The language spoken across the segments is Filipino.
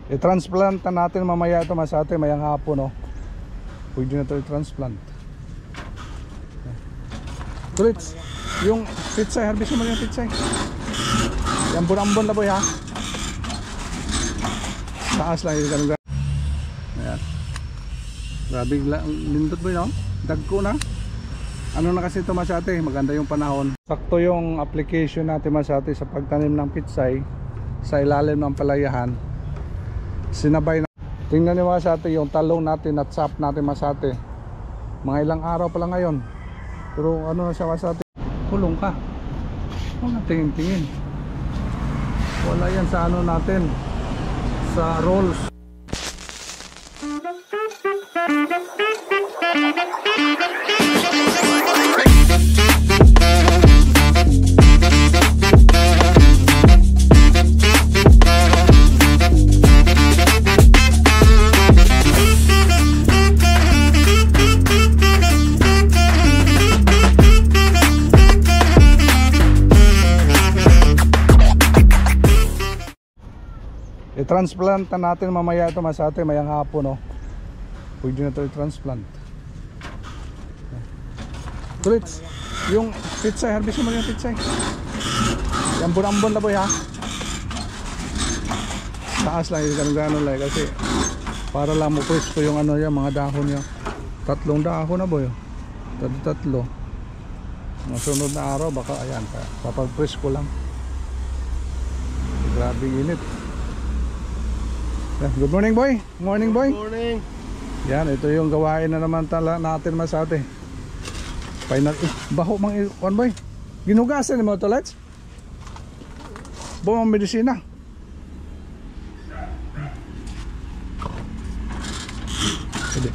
I-transplant na natin mamaya ito masate, mayang hapon, no? Pwede na ito i-transplant. Tulits, yung pitsay, harvest mo yung pitsay. Yung ambon-ambon na boy ha. Taas lang yung ganun. Ayan. Grabe, lindot boy, no? Dagko na. Ano na kasi ito masate, maganda yung panahon. Sakto yung application natin masate sa pagtanim ng pitsay sa ilalim ng palayahan. Sinabay na. Tingnan niyo masate yung talong natin at sap natin masate. Mga ilang araw pa lang ngayon. Pero ano na siya masate, tulong ka. Huwag na tingin-tingin. Wala yan sa ano natin, sa rolls. I-transplant na natin mamaya ito masate, mayang hapon, no? Pwede na ito i-transplant. Tulits, yung pitsay, harvest mo yung pitsay. Yung ambon-ambon na boy ha. Taas lang yung ganun-ganun lang kasi para lang mo presko yung ano yan, mga dahon niya. 3 dahon na boy. Tatlo. Masunod na araw baka ayan, papag-presko lang. Grabe init. Good morning boy. Morning boy. Good morning. Yan, ito yung gawain na naman natin masate. Final, baho mang on boy. Ginugasan mo to, let's. Buong medisina. Sige.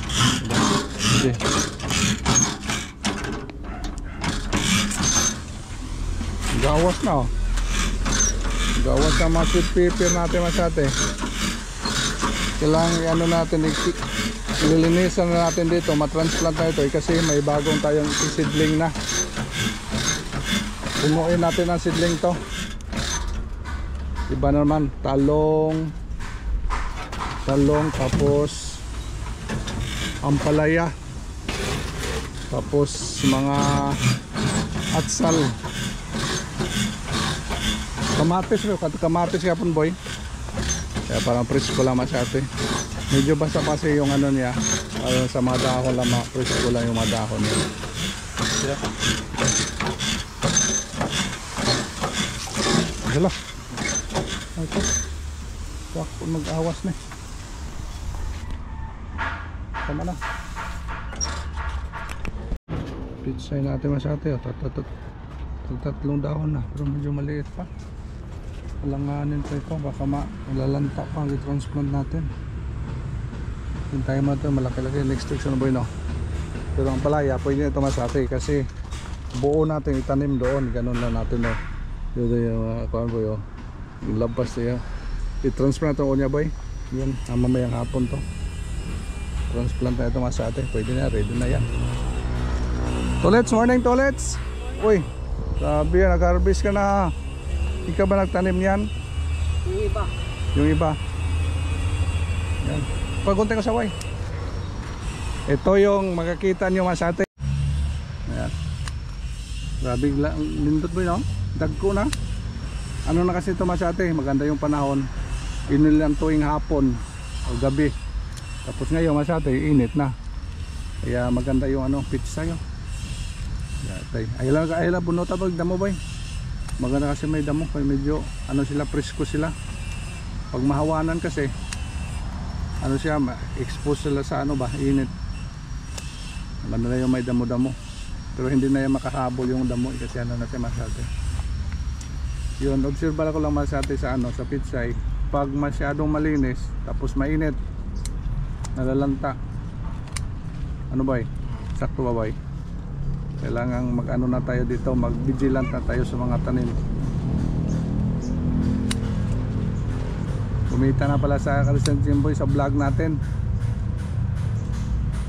Gawas na, oh. Gawas na mga sweet pepper natin masate. Kailangan ano natin, ililinisan na natin dito, matransplant na ito kasi may bagong tayong seedling na. Punuin natin ang seedling to. Iba naman, talong tapos ampalaya, tapos mga atsal, kamatis kapon boy. Kaya parang presko lang masyate. Medyo basta kasi yung ano niya, sa mga dahon lang, presko lang yung mga dahon niya. Dala. Ito. Sakto mag-awas na. Tama na. Pitsay natin masyate. Tatlong dahon na, pero medyo maliit pa. Alanganin pa ito, baka malalanta pa ang transplant natin. Hintayin mo ito, malaki-laki next week na boy, no? Pero ang palaya pwede ito masate kasi buo natin itanim doon, ganun lang natin, no? Dito yung boy, oh, yung labas niya i-transplant ito niya boy. Yan, mamayang hapon to transplant na ito masate, pwede na, ready na yan. Tolets, morning Tolets. Uy, sabi yan, nag-harvest ka na. Ikaw ba nagtanim yan? Yung iba. Yung iba. Yan. Pagunti ko sa way. Ito yung makakita nyo masate. Ayan. Grabe, lindot boy, no? Dagko na. Ano na kasi ito masate, maganda yung panahon. Inilang tuwing hapon o gabi. Tapos ngayon masate, init na. Kaya maganda yung ano, pizza yun. Ayala bunota pag damo boy. Maganda kasi may damo, kaya medyo ano sila, presko sila. Pag mahawanan kasi ano siya, expose sila sa ano ba, init. Maganda na yung may damo-damo. Pero hindi na yung makahabol yung damo kasi ano na siya masate. Yun, observe ko lang masate sa ano, sa pitsay. Pag masyadong malinis tapos mainit, nalalanta. Ano ba? Sakto ba? Kailangan mag-ano na tayo dito, mag-vigilant na tayo sa mga tanim. Kumita na pala sa Kalisan Jimboy sa vlog natin.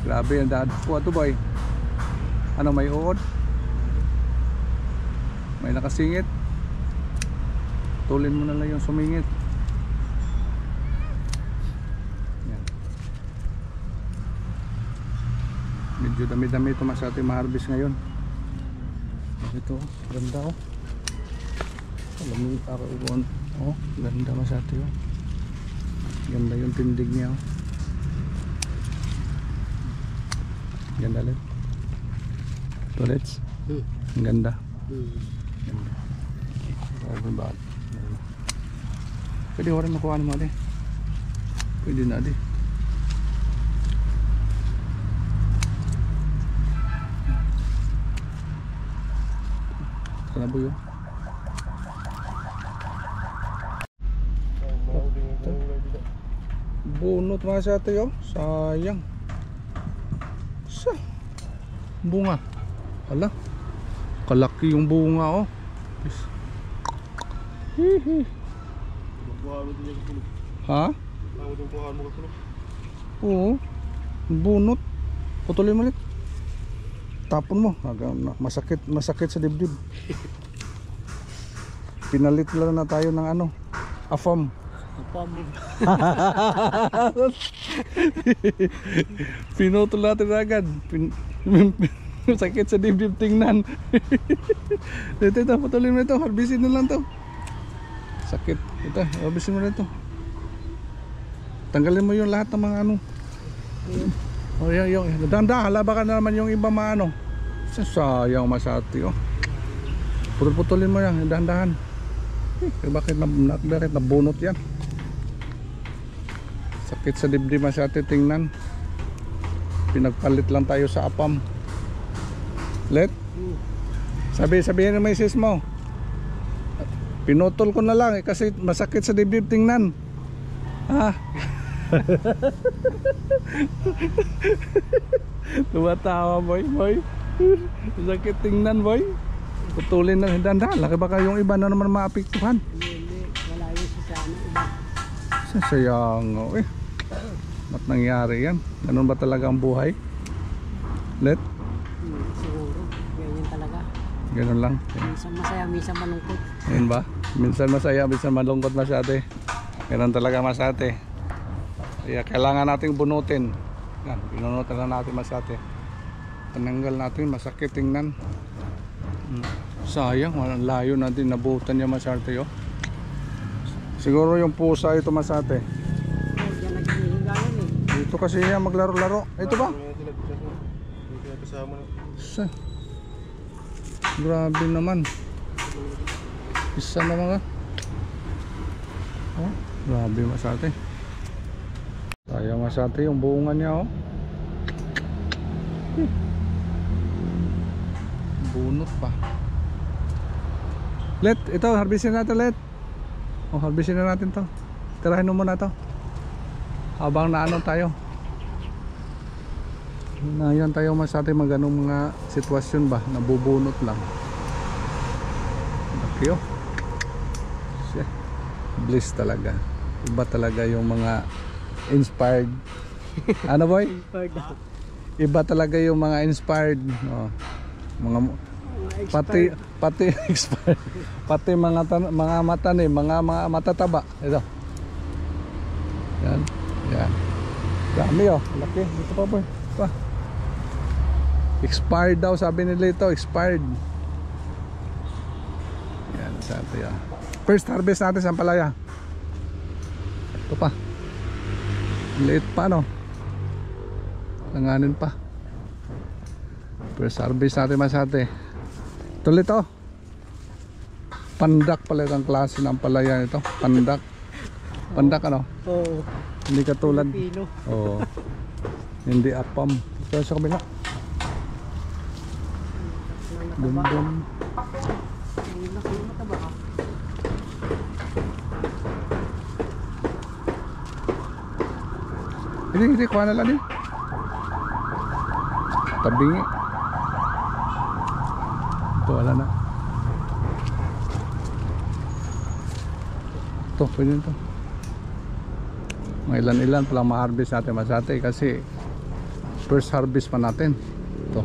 Grabe ang dahil po ito boy. Ano, may uod? May nakasingit? Tulin mo na lang yung sumingit. Medyo dami-dami ito mas ating ma-harvest ngayon. Ito, ganda oh. Alam mo yung kakakuan. Oh, ganda mas ating oh. Ganda yung tindig niya oh. Ganda ulit. Tulits. Ang ganda. Ganda. Grabe ba? Pwede ko rin makuha naman eh. Pwede na di. Kanaboy oh. Bunot mga sa atin oh. Sayang. Sa bunga. Hala. Kalaki yung bunga oh. Hihi. Ha? Oo. Bunot. Putulin mo ulit. Tapon mo. Masakit sa dibdib. Pinalit lang na tayo ng ano, afam. Pinutol natin agad. Sakit sa dibdib tingnan. Ito, putulin mo ito. Harbisin na lang to. Sakit. Ito, harbisin mo na ito. Tanggalin mo yung lahat ng mga ano. Oh, yung danda, halaba ka na naman yung iba maano. Sayang masati oh. Putol-putulin mo yan, dahan-dahan. Bakit nabunot yan? Sakit sa dibdib masati tingnan. Pinagpalit lang tayo sa apam. Let? Sabihin ng misis mo. Pinutol ko na lang eh, kasi masakit sa dibdib tingnan. Ha? Tumatawa boy. Sakit tingnan boy. Putulin na dahan-dahan. Laki baka yung iba na naman maapektuhan. Hindi, malayo sa sana iba. Sayang oh eh. Ba't nangyari yan? Ganun ba talaga ang buhay? Let? Siguro, ganyan talaga. Ganun lang. Minsan masaya, minsan malungkot. Ayun ba? Minsan masaya, minsan malungkot masyate. Ganun talaga masate. Kaya kailangan nating bunutin. Yan, binunutan na natin masate. Pananggal natin, masakit tingnan. Sayang, walang layo natin nabutan niya masate oh. Siguro yung pusa ito masate. Diyan naghihiga yun eh. Dito kasi niya maglaro-laro. Ito ba? Grabe naman. Isa na mga. Oh, grabe masate. Sayang masate yung buungan niya oh. Bunot pa. Let, ito harbisin natin let. Oh, harbisin na natin to. Tirahin mo muna to. Habang naano tayo. Nayan tayo masate maganong mga sitwasyon ba, nabubunot lang. Okay oh. Shit. Bliss talaga. Iba talaga yung mga inspired. Ano boy? Iba talaga yung mga inspired. Oh. Mga pati expired. Pati mga mata ni, mga matataba. Ito. Yan. Yan. Dami oh, laki. Dito pa boy. Pa. Expired daw sabi nila ito, expired. Yan sa atin ah. First harvest natin sa Ampalaya. Ito pa. Liit pa no. Langanin pa. First harvest natin masate. Tuloy to. Pandak pala itong klase ng Ampalaya nito. Pandak. Pandak ano? Oo. Hindi katulad. Pilipino. Oo. Hindi apam. Ito sa kabila. Dum-dum. Hindi, kuha na lang din. Tabingi. Ito, wala na. Ito, pwede ito. Mga ilan-ilan palang ma-harvest natin masate kasi first harvest pa natin. Ito.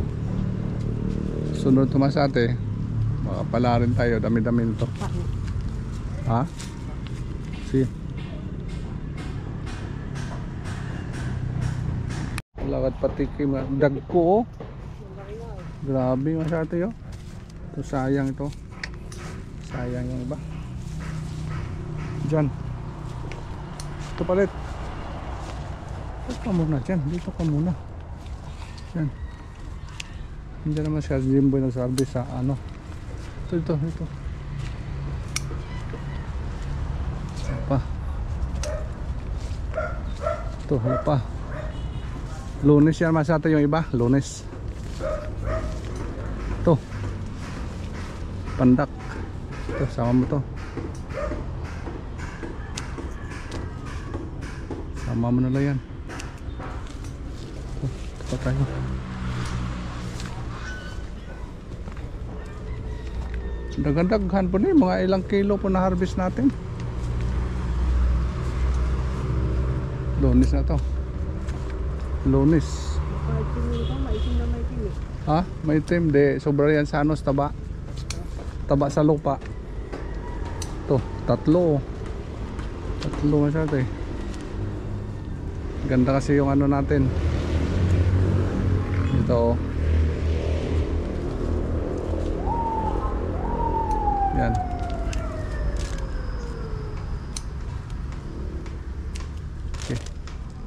Sunod ito masate, makapala rin tayo, dami-dami nito. Ha? See? Lakad patikim. Dagko oh. Grabe masyado yun. Ito sayang ito. Sayang yung iba. Diyan. Ito palit. Dito ka muna dyan. Dito ka muna. Diyan. Hindi naman siya Jimboy nagsabi sa ano. Ito. Ano pa? Ito, ano pa? Lunes yan masata yung iba. Lunes. Ito. Pandak. Ito, sama mo to. Sama mo nila yan. Ito pa tayo. Daghan-daghan po na mga ilang kilo po na harvest natin. Lunes na to. Lunes. Ha? May itim. De, sobra yan sa anos, taba. Taba sa lupa. Ito, tatlo. Tatlo masyado eh. Ganda kasi yung ano natin. Ito oh. Yan. Okay.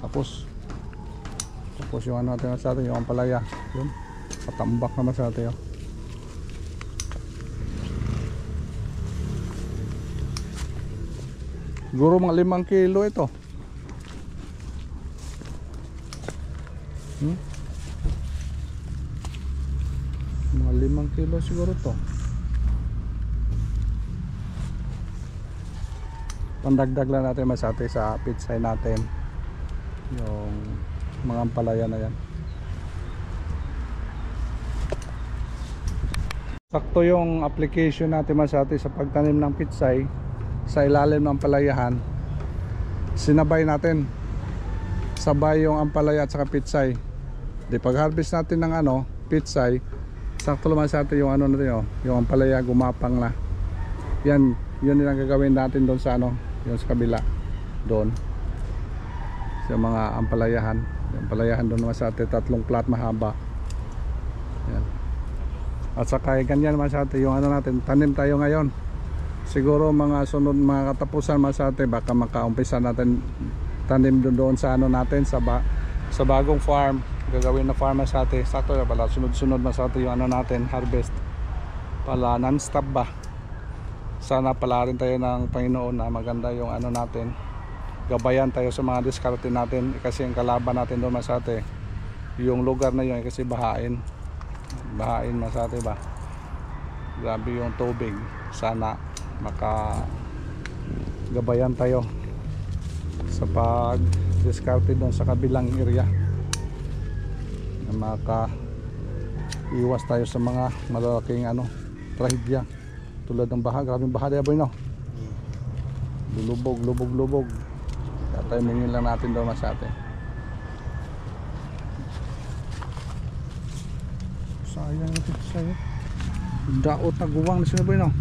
Tapos yung ano natin sa atin, yung ampalaya. Yun. Patambak naman sa atin. Siguro mga 5 kilo ito. Mga 5 kilo siguro to. Pandagdag lang natin masate sa pitsay natin yung mga ampalaya na yan. Sakto yung application natin masate sa pagtanim ng pitsay sa ilalim ng ampalayahan. Sinabay natin, sabay yung ampalaya at saka pitsay. Di pag harvest natin ng ano pitsay, sakto lang masate yung ano natin, yung ampalaya gumapang na. Yan, yun ang gagawin natin doon sa ano, yung sa kabila doon sa mga ampalayahan. Yung ampalayahan doon naman sa atin, 3 plat mahaba. Yan. At saka ganyan naman sa atin yung ano natin, tanim tayo ngayon. Siguro mga sunod mga katapusan naman sa atin, baka makaumpisa natin tanim doon sa ano natin sa bagong farm, gagawin na farm sa atin. Sakto na pala, sunod-sunod na sa atin yung ano natin, harvest pala, non-stop ba. Sana pala rin tayo ng Panginoon na maganda yung ano natin, gabayan tayo sa mga diskarte natin, kasi yung kalaban natin doon masate yung lugar na yun kasi bahain masate ba, grabe yung tubig. Sana maka gabayan tayo sa pag diskarte doon sa kabilang area na maka iwas tayo sa mga malalaking ano trahedya tulad ng baha. Grabing baha diya boy no, lubog. Kaya tayo mingin lang natin daw masate. Sayang ito sa'yo, daot na guwang na sila boy no.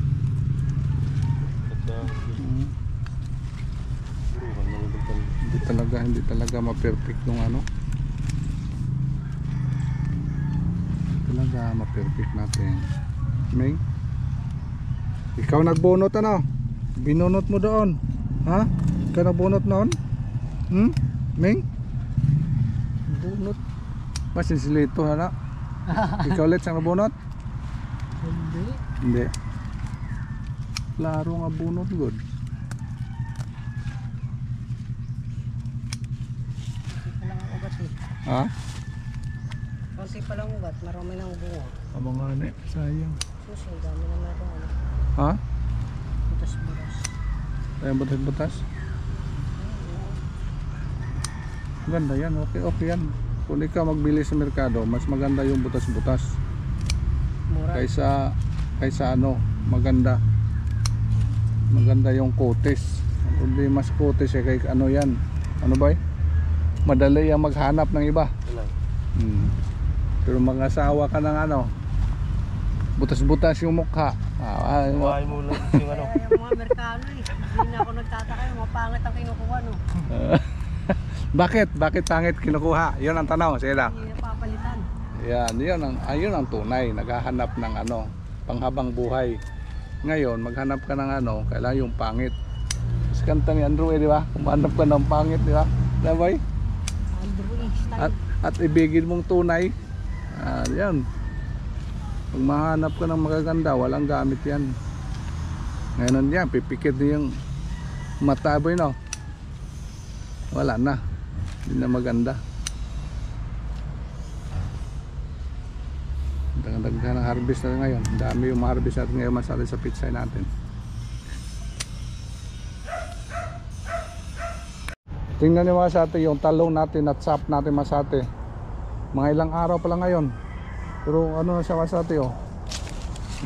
Hindi talaga ma-perfect nung ano, talaga ma-perfect natin. May ikaw nagbunot ano? Binunot mo doon. Ha? Ikaw nagbunot noon? Ming? Bunot. Masisilito na. Ikaw ulit siyang nabunot? Hindi. Klaro nga bunot good. Konti pa lang ang ugat eh. Ha? Konti pa lang ugat, marami nang bunga. Aba nga na, sayang. Susi, dami na natin ano. Ha? Butas-butas. Tayo butas-butas? Ganda yan, okay yan. Kung ikaw magbili sa merkado, mas maganda yung butas-butas Mura. kaysa ano, maganda yung kotes. Hindi mas kotes eh, kay ano yan, ano ba madali yung maghanap ng iba. Pero mag-asawa ka ng ano, butas-butas yung mukha. Buhay mo lang yung ano. Kaya yung mga Amerikano eh, hindi na ako nagtataka, yung mga pangit ang kinukuha no. Bakit? Bakit pangit kinukuha? Yun ang tanong, sige na. Hindi napapalitan. Yan, yun ang tunay. Naghahanap ng panghabang buhay. Ngayon, maghanap ka ng kailangan yung pangit. Sa kanta ni Andrew di ba? Kumanap ka ng pangit, di ba? Diba? Andrew style. At ibigin mong tunay. Yan. Kung mahanap ka ng magaganda, walang gamit yan. Ngayon yan, pipikit niyo yung mata boy, no? Wala na. Hindi na maganda. Dagdagan ng harvest natin ngayon. Dami yung harvest natin ngayon masali sa pizza natin. Tingnan niyo mga sate yung talong natin at sap natin masate. Mga ilang araw pa lang ngayon. Pero ano na siya masate oh.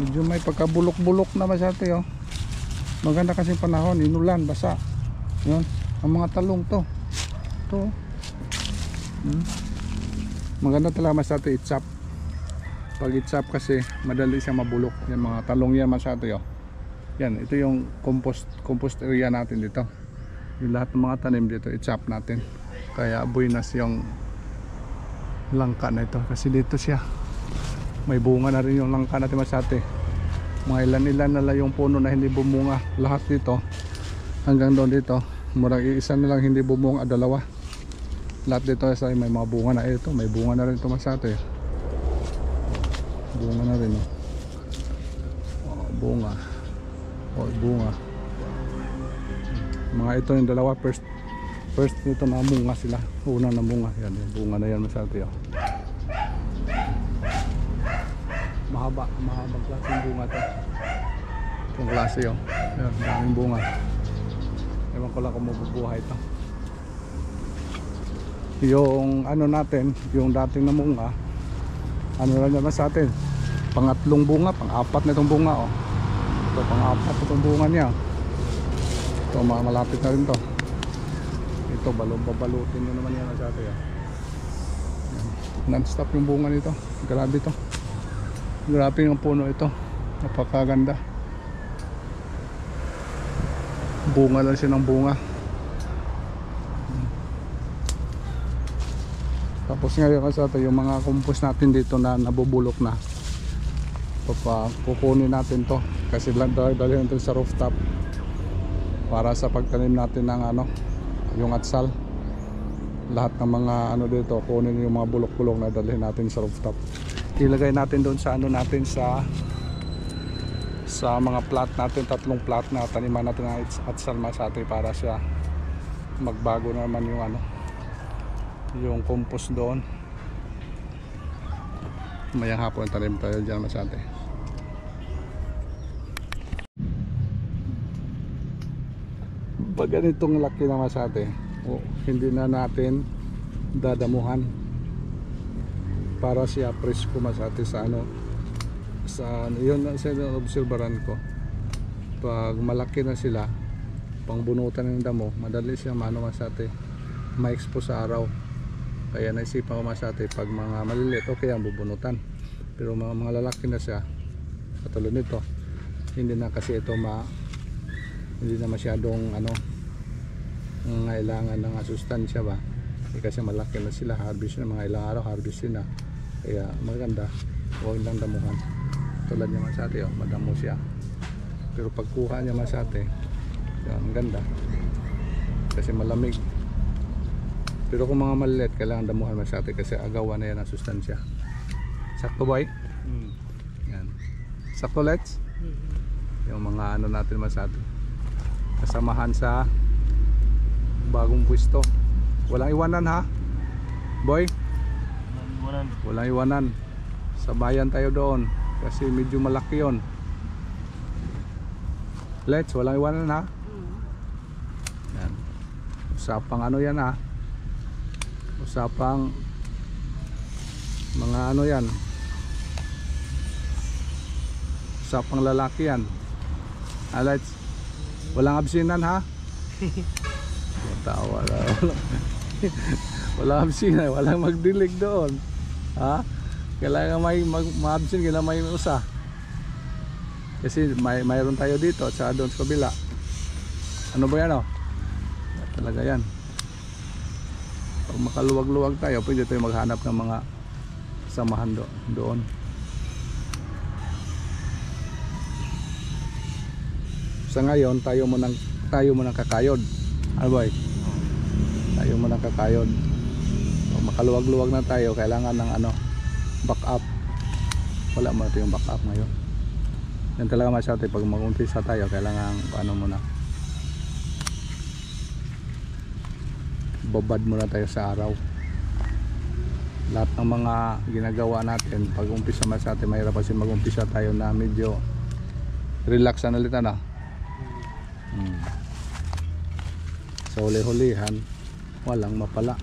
Medyo may pagkabulok-bulok na masate oh. Maganda kasi panahon, inulan, basa. Yun, ang mga talong to. Ito. Maganda talaga masate i-chop. Pag i-chop kasi madali siya mabulok. Yan mga talong yan masate oh. Yan, ito yung compost area natin dito. Yung lahat ng mga tanim dito i-chop natin. Kaya buinas yung langka na ito kasi dito siya. May bunga na rin yung langka natin masate. Mga ilan-ilan na lang yung puno na hindi bumunga. Lahat dito hanggang doon dito. Murang iisa na lang hindi bumunga, dalawa. Lahat dito ay may mga bunga na ito. May bunga na rin ito masate. Bunga na rin bunga. Bunga. Mga ito yung dalawa first nito na bunga sila. Unang na bunga. Yan yung bunga na yan masate oh. Mahabang klase yung bunga to. Itong klase oh. Yan, daming bunga. Ewan ko lang kung mabubuhay ito. Yung natin, yung dating na bunga, lang naman sa atin, pangatlong bunga, pang-apat na itong bunga oh. Ito pang-apat itong bunga niya. Ito malapit na rin to. Ito babalutin nyo naman yan sa atin oh. Non-stop yung bunga nito. Grabe to. Grabe yung puno ito. Napakaganda. Bunga lang siya ng bunga. Tapos ngayon kasi ito yung mga compost natin dito na nabubulok na. Kukunin natin to kasi dalhin natin sa rooftop para sa pagtanim natin ng yung atsal. Lahat ng mga dito kunin yung mga bulok-bulok na dalhin natin sa rooftop. Ilagay natin doon sa natin sa mga plat natin, tatlong plat na taniman natin ng atsal masate para siya magbago naman yung compost doon. Mayang hapon tanim tayo dyan masate. Pag ganitong laki na masate, hindi na natin dadamuhan para siya presko masate sa yun na sa obserbaran ko. Pag malaki na sila, pangbunutan ng damo, madali siya masate ma-expose sa araw. Kaya naisipan ko masate pag mga maliliit okay ang bubunutan, pero mga lalaki na siya katulad nito, hindi na kasi ito hindi na masyadong ngailangan ng sustansya ba kasi malaki na sila, harvest na mga ilang araw harvest na. Kaya maganda huwag lang damuhan tulad niya masate madamo siya, pero pagkuha niya masate yan, ganda kasi malamig. Pero kung mga maliliit kailangan damuhan masate kasi agawan na yan ang sustansya. Sakto boy? Yan. Sakto let's? Yung mga natin masate kasamahan sa bagong pwesto. Walang iwanan ha boy? Walang iwanan. Sabayan tayo doon kasi medyo malaki yon. Let's, walang iwanan ha. Yan. Usapang yan ha. Usapang mga yan. Usapang lalaki yan. Let's, walang absinan ha. Tawa na. Walang absinan, walang magdilig doon. Ha? Kailangan ma-absin, kailangan may usa. Kasi mayroon tayo dito at saka doon sa kabila. Ano ba yan Talaga yan. Pag makaluwag-luwag tayo, pwede tayo maghanap ng mga samahan doon. Sa ngayon, tayo mo ng kakayod. Ano boy? Tayo mo ng kakayod. Pag makaluwag-luwag na tayo, kailangan ng backup. Wala mo ito yung backup ngayon. Yan talaga masyado. Pag mag-umpisa tayo, kailangan muna. Babad muna tayo sa araw. Lahat ng mga ginagawa natin, pag umpisa masyado, mahirap kasi mag-umpisa tayo na medyo relax na ulit So huli-hulihan, walang mapala.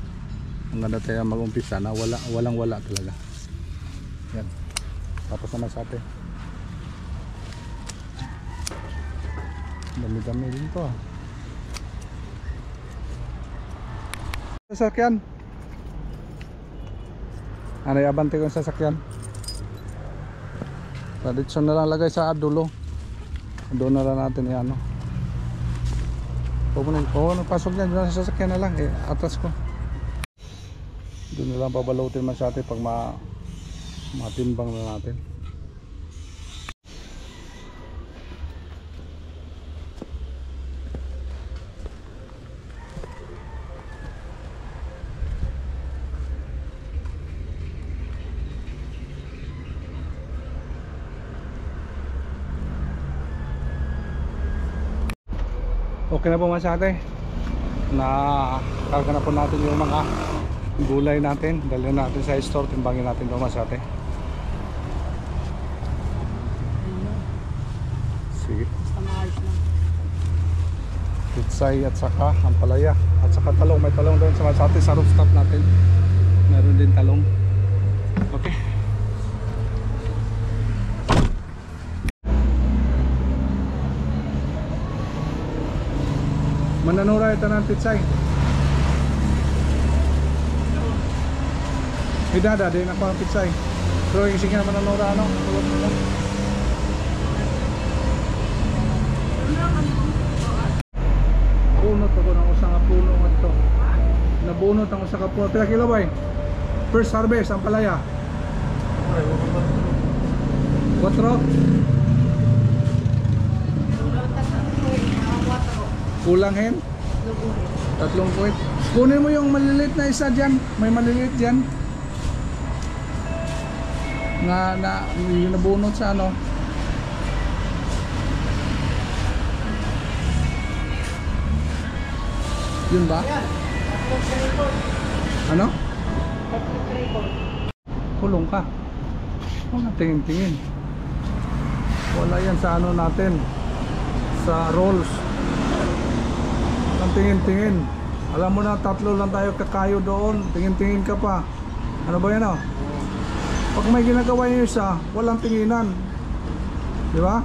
Ang ganda tayo mag-umpisa na walang talaga. Yan. Tapos na sa atin. Dami-dami din to. Sasakyan. Ano abante ko yung sasakyan? Tradisyon na lang lagay sa dulo. Doon na lang natin yan. Nagpasok niya dyan sa sasakyan na lang. Atas ko. Doon na lang pabalutin masyado pag matimbang na natin. Okay na po masyate. Karga na po natin yung mga gulay natin. Dalhin natin sa store. Timbangin natin po masyate. Sige. Basta maayos lang. Pitsay at saka ampalaya. At saka talong. May talong doon sa masyate. Sa rooftop natin meron din talong. Okay. Mananura ito ng pitsay. Hidada din ako ang pitsay. Pero yung sige na mananura Bunot ako ng usang puno ito. Nabunot ang usang puno. Pila kilo ba? First harvest ang palaya. 4. Kulang hen? 3 puwit. Kunin mo yung maliliit na isa dyan. May maliliit dyan. Yung nabunot sa Yun ba? Ano? Kulong ka. Tingin-tingin. Wala yan sa natin. Sa rolls. Ang tingin-tingin. Alam mo na 3 lang tayo kakayo doon. Tingin-tingin ka pa. Ano ba yan Pag may ginagawa yung isa, walang tinginan. Di ba?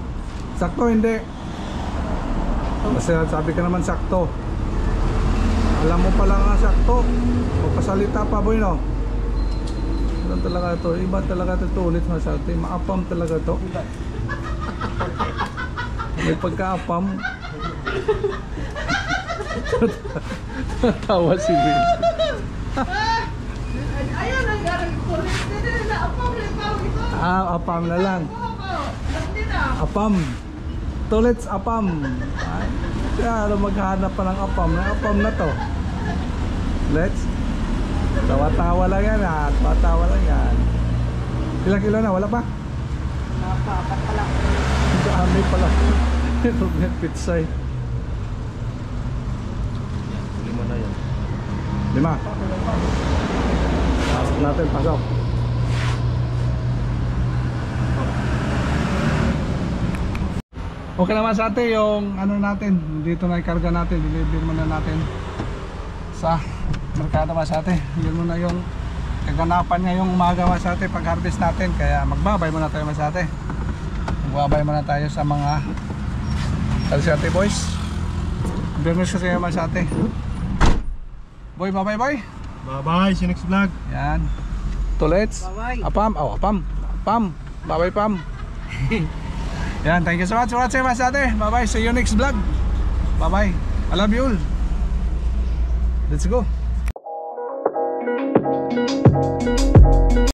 Sakto hindi. Kasi sabi ka naman sakto. Alam mo pala nga sakto. Pasalita pa boy Ganun talaga ito. Iba talaga ito ulit masyado. Maapam talaga ito. May pagka-apam. Tawa si Vince. Ayun ang galing ko. Hindi na apam ito. Apam na lang. Apam. Tulits apam. Kaya maghanap pa ng apam. Apam na to. Let's. Tawa-tawa lang yan Tawa-tawa lang yan. Ilang kilo na? Wala pa? Apat pa lang. Dami pala. Pitsay. 5 na yan. 5. Pasok natin, pasok. Okay naman sa atin yung natin. Dito na ikarga natin. Deliver muna natin sa merkado Masate. Yun muna yung kaganapan ngayong umaga Masate pag harvest natin. Kaya magbabay muna tayo Masate. Magbabay muna tayo sa mga Masate boys. Biyernes kasi yung Masate. Boy, bye boy. Bye-bye, see you next vlog. Yan. Tulets. Bye-bye. Apam. Apam. Apam. Bye pam. Yan, thank you so much for watching Masate. Bye bye, see you next vlog. Bye bye. I love you all. Let's go. Bye.